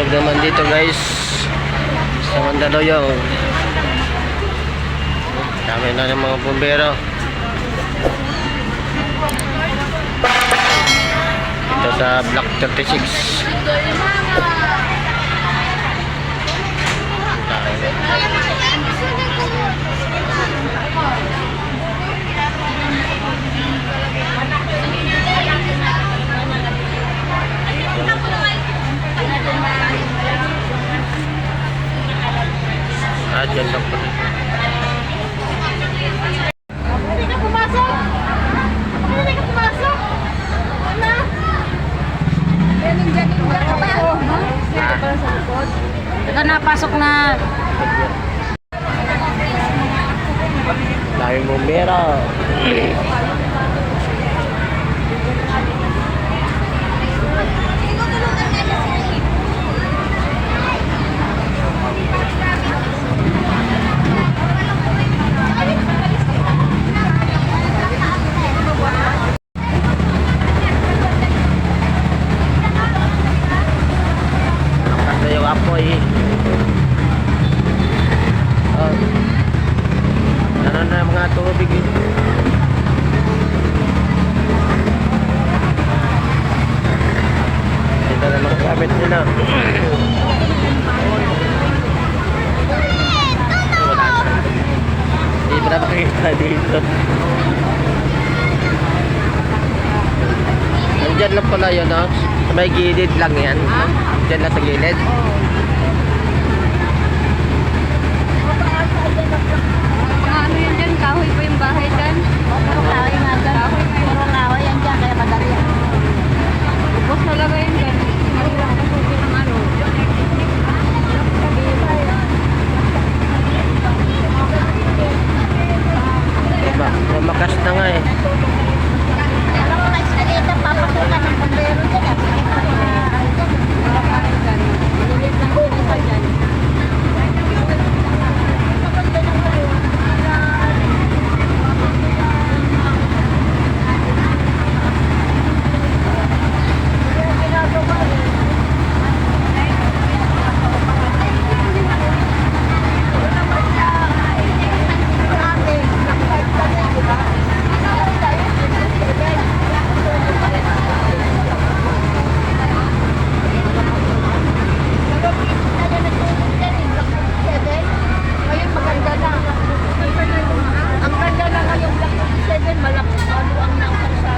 Sipag naman dito guys sa Mandaluyong. Dami na ng mga bumbero. Ito sa Block 36. Dyan lang po. Pwede ka pumasok? Pwede ka pumasok? Ano? Galing-galing ka ba? Sino pala sa likod? Teka na, pasok na. Dami bumbero. Apoy. Ano na mga tubig eh. Ito na mga gamit nila. Hindi pa na makikita dito. Nandyan lang pala yun, no? Sa may gilid lang yan. Diyan lang sa gilid. Ano yan dyan? Kahoy pa yung bahay dyan? Puro kahoy nga dyan. Puro kahoy yan dyan, kaya madali yan. Ubos talaga yan dyan. Mahirap ang susi ng ano. Diba? Lumakas na nga eh. Alam mo na isa dito, papasukan ng pambero dyan. Malilit lang yung isa dyan.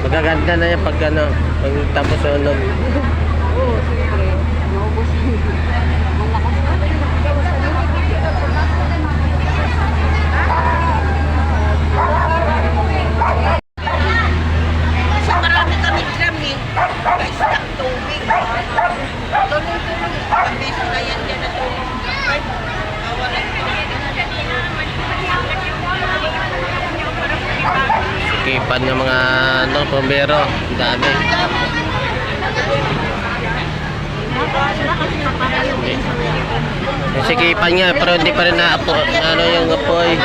Magaganda na yan pag ano, pag tapos ano. Oo, siyempre. Maubos yun. Malakas na. Kasi marami kami drum eh. Guys, ng tubig. Tuloy-tuloy. Kami sila yan dyan na tubig. Sikipan ng mga ano, bumbero. Dami. Yung sikipan nga, pero hindi pa rin naapo. Ano yung apoy.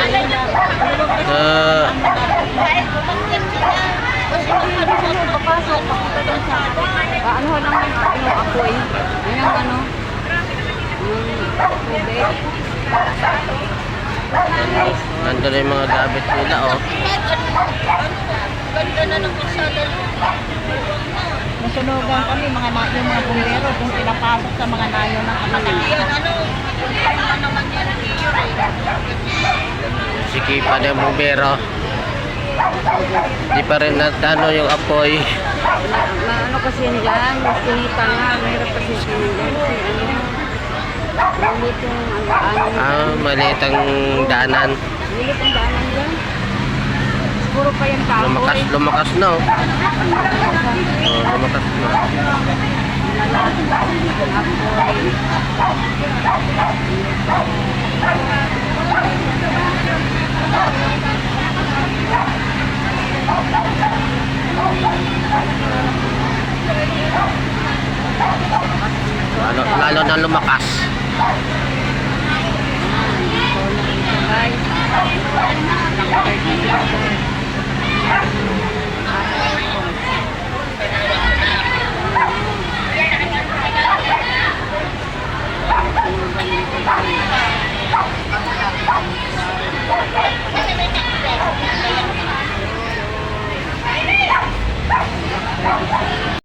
Papasok, pakita doon sa ano lang yung apoy. Yung ano, yung tubig. Nandun na yung mga gamit nila, oh. Ganda na ng kasada. Nasunugan kami yung mga bumbero kung pinapasok sa mga nayo ng kamatayan. Ano naman yan? Sikipan ng bumbero. Di pa rin natano yung apoy. Ano kasi yan dyan, sinitan nga, mayroon kasi sinitan dyan. Malit yung daanan. Maliit ang daanan. Malit ang daanan dyan. Puro pa yung kahoy. Lumakas na, oh. Lumakas na. Lalo na lumakas.